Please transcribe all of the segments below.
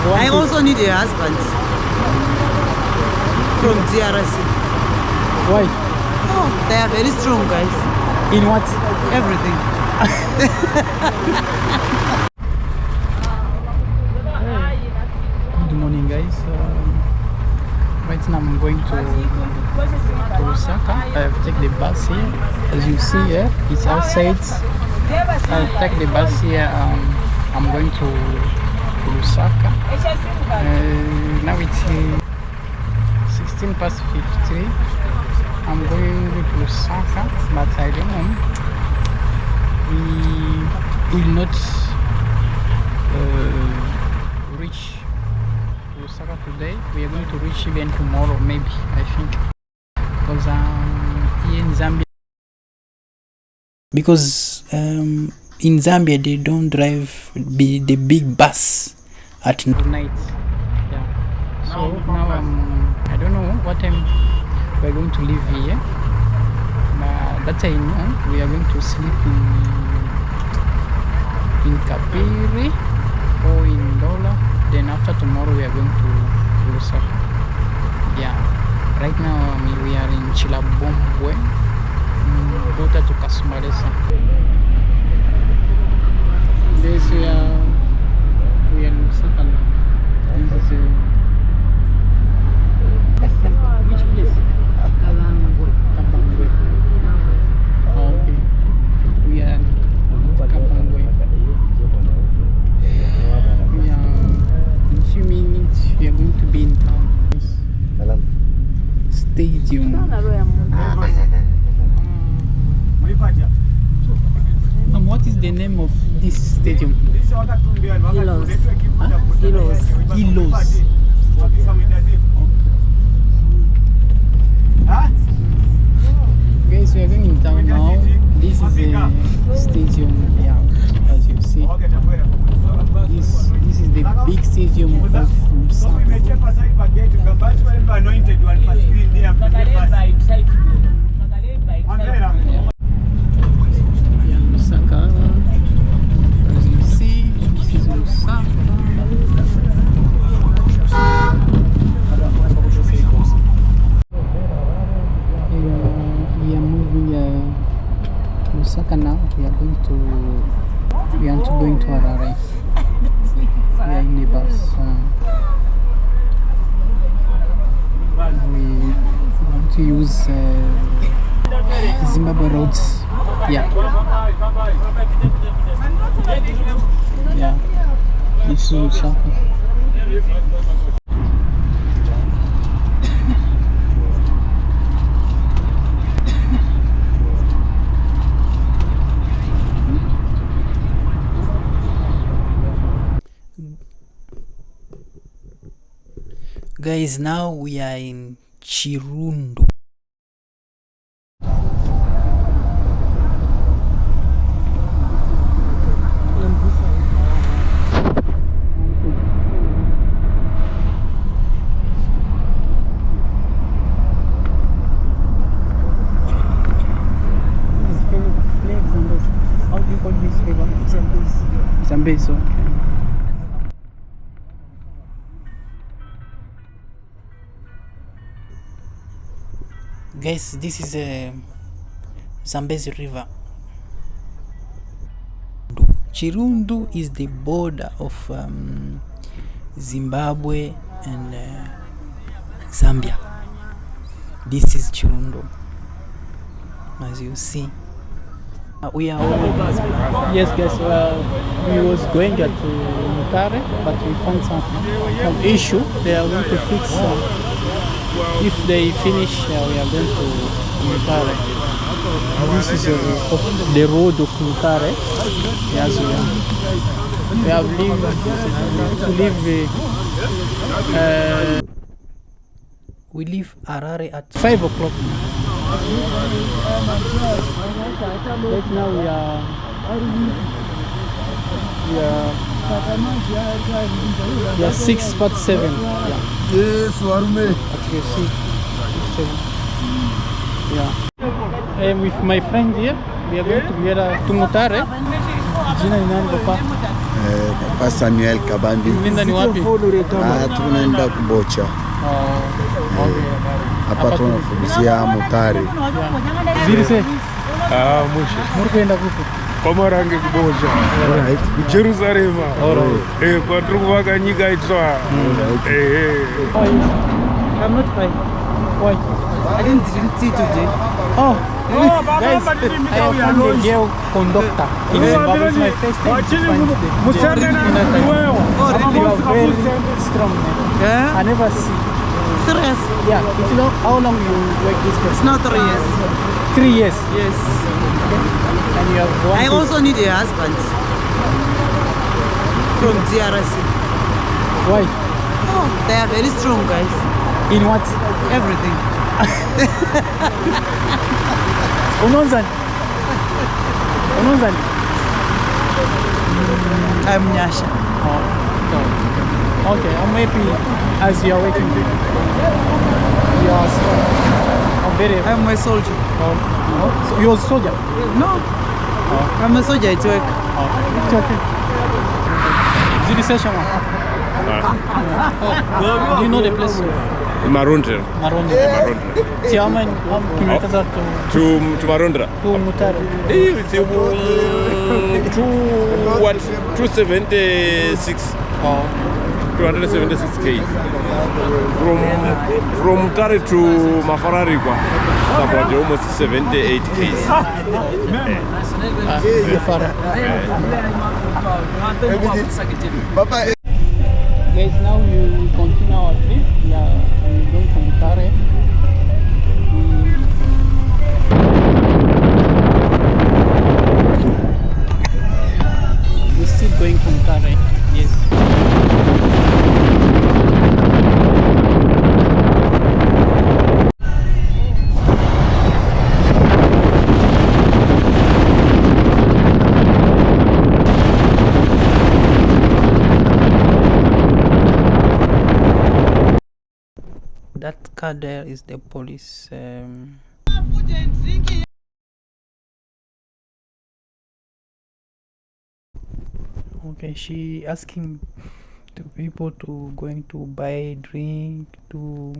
I also need a husband from DRC. Why? Oh, they are very strong, guys. In what? Everything. Good morning, guys. Right now I'm going to Lusaka. I have taken the bus here. As you see here, it's outside. I've taken the bus here. I'm going to Lusaka. Now it's 16 past 53. I'm going to Lusaka, but I don't know. We will not reach Lusaka today. We are going to reach even tomorrow, maybe, I think, because here in Zambia. Because in Zambia they don't drive the big bus at night. Yeah. So now I don't know what time we are going to leave here. But that I know we are going to sleep in Kapiri or in Dola. Then after tomorrow we are going to Lusaka. Yeah. Right now we are in Chilabombwe, Bota to Kasumaresa. This we are in Lusaka now. This is which place? Kabangwe. Oh, okay. We are in Kabangwe. In a few minutes we are going to be in town. Stadium. What is the name of this stadium? Hilos. Huh? Hilos. Hilos. Guys, we are going in town now. This is a stadium here, as you see. This is the big stadium of Lusaka. Yeah, Lusaka. As you see, this is Lusaka. We are moving Lusaka now. We are going to Harare. We are in the bus. We want to use Zimbabwe roads. Yeah. Yeah. This is Lusaka. Guys, now we are in Chirundo. How do you call this river? Zambezi. Okay. Guys, this is a Zambezi river. Chirundu is the border of Zimbabwe and Zambia. This is Chirundu, as you see. We are yes, guys. We was going to Mutare, but we found some issue. They are going to fix. If they finish, we are going to Mutare. This is the road of Mutare. Yes, we have we leave Harare at 5 o'clock. Right now we are 6 past 7. Yeah. Yes, Warume. Okay, 6, 7. Yeah. With my friend here, we are going together to Mutare. Jina ni nani papa? Papa Samuel Kabandi. Mlinda ni wapi? Tunaenda kubocha. Hapa tunafundishia motari. Zirise. Mushe. Murkwenda kupo. Kwamarange kubocha. Alright. Jerusalem. Kwatiri kuvaka nyika itsva. I'm not fine. Why? I didn't drink tea today. Oh, guys, I have found a girl conductor in Zimbabwe. It's my first time to find the Oh, really? You are very strong, man. Yeah? I never see. Serious? Yeah, it's long, how long you work this place? It's not 3 years. 3 years. Yes. And you have one I kid. also need a husband from DRC. Why? Oh, they are very strong, guys. In what? Everything. Unonzani? Unonzani? I'm Nyasha. Oh, okay, I'm happy as you are working. You are strong. I'm very happy. I'm a soldier. So you're a soldier? No. I'm a soldier at work. It's okay. Zili session. Do you know the place? Marundra. Marondra. See how many kilometers are To Marundra. to Mutare? It's 276. Oh. 276 km. From Mutare to Mafararikwa. About almost 78 km. Bye-bye. Guys, now we continue our trip. Yeah, we're going to Mutare. We're still going to Mutare. Yes. That car there is the police. Okay, she asking to people to going to buy drink to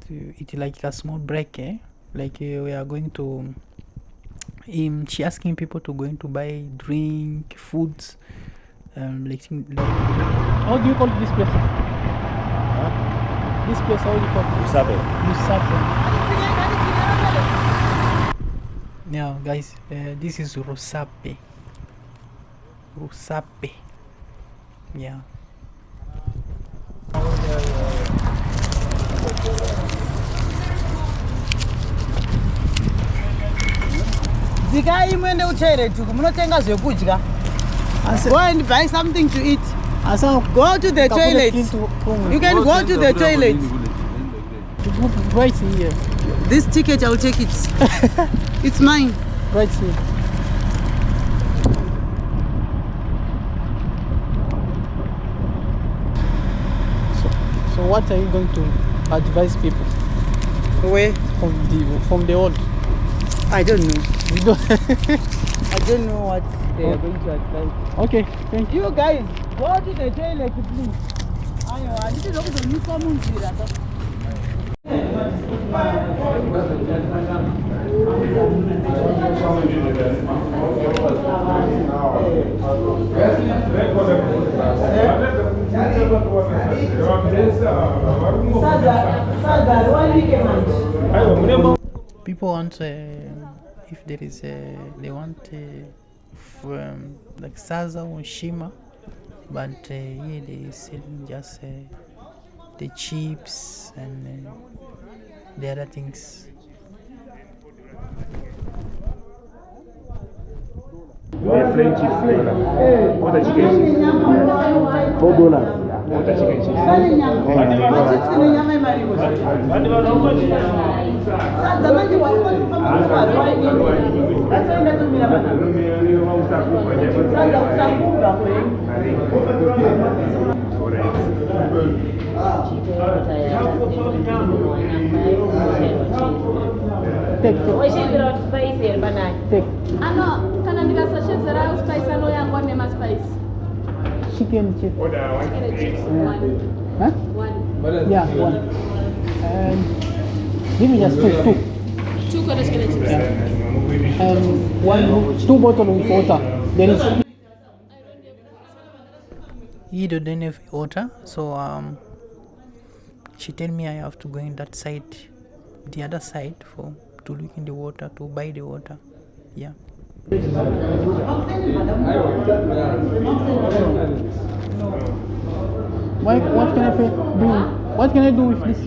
it like a small break, like we are going to. She asking people to going to buy drink, foods, like. How do you call this place? This place, how do you call it? Lusape. Now, guys, this is Rusape. Rusape. Yeah. Zikai mwende uchere tuku munotenga zvekudya. Go and buy something to eat. Go to the toilet. You can go to the toilet. Right here. This ticket, I'll take it. It's mine. Right here. So what are you going to advise people Where? from the old? I don't know. You don't. I don't know what they are going to advise. Okay, thank you. You guys, go to the toilet, please. I need to look at the new common here. People want if there is they want like Saza or Shima, but here they selling just the chips and the other things. Plain chips flavor. What the chicken chips? $4. What the chicken chips? Ano, kana ndikasachezera spice ano yangu chicken chip. Order one chicken. Huh? One. Yeah, one. And give me just two. Two quarters chicken chips. And two bottles of water. There is. He didn't have water, so she tell me I have to go in that side, the other side, to look in the water, to buy the water. Yeah. What can I do? What can I do with this?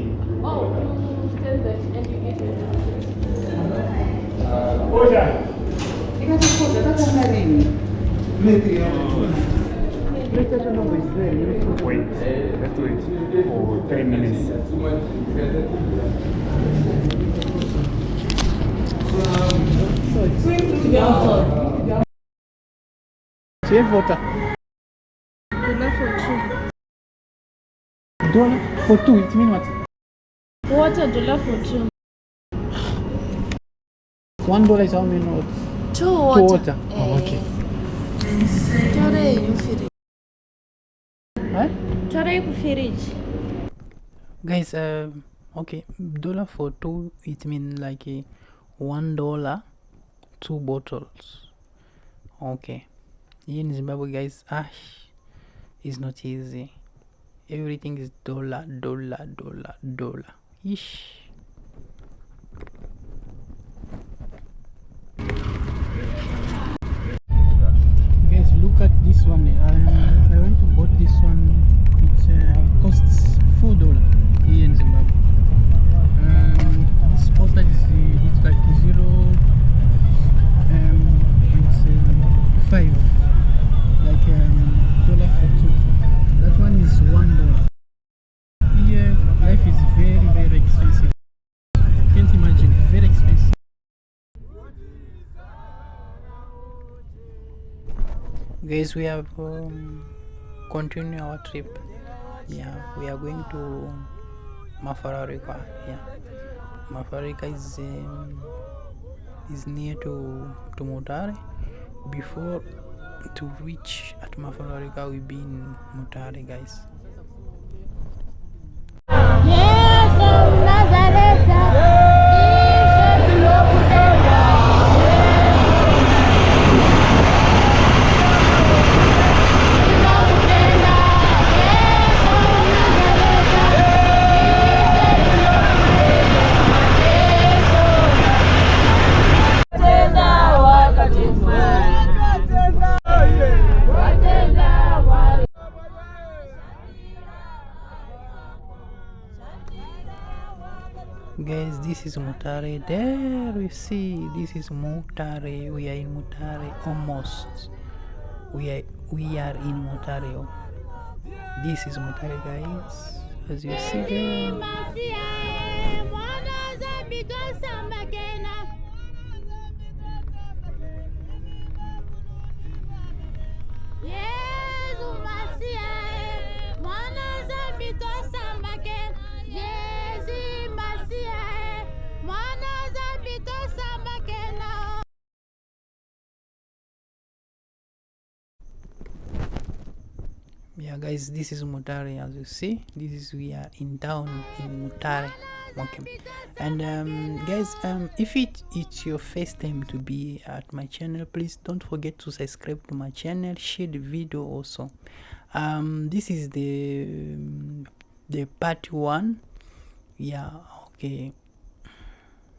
Oh, you stand there and you eat it. Wait, let's do it for 3 minutes. Save water. Enough for $1 for two, it means what? two. Water $1 for two. $1 is how many water? Two Two water. water. Oh, okay. Tore you fridge. Huh? Tore you fridge. Guys, okay, $1 for two, it means like $1, 2 bottles. Okay. Here in Zimbabwe, guys, is not easy. Everything is dollar. Ish. Guys, look at this one. I went to bought this one. It costs $4 here in Zimbabwe. Suppose that it's like 0. It's 5. Like $1 for two. That one is $1. Here, life is very expensive. Can't imagine, very expensive. Guys, we have continued our trip. Yeah, we are going to Mafararika. Yeah, Mafararika is near to Mutare. Before to reach at Mafararika, we've been Mutare, guys. Guys, this is Mutare. There we see, this is Mutare. We are in Mutare almost. We are in Mutare. This is Mutare, guys. As you see there. Yeah, guys, this is Mutare. As you see, we are in town in Mutare. Okay. And guys, if it's your first time to be at my channel, please don't forget to subscribe to my channel, share the video also. This is the part 1. Yeah, okay.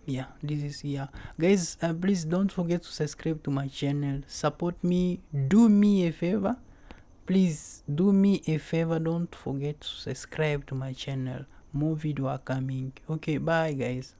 Yeah, this is, yeah, guys, please don't forget to subscribe to my channel, support me, do me a favor, please do me a favor, don't forget to subscribe to my channel. More video are coming. Okay, bye guys.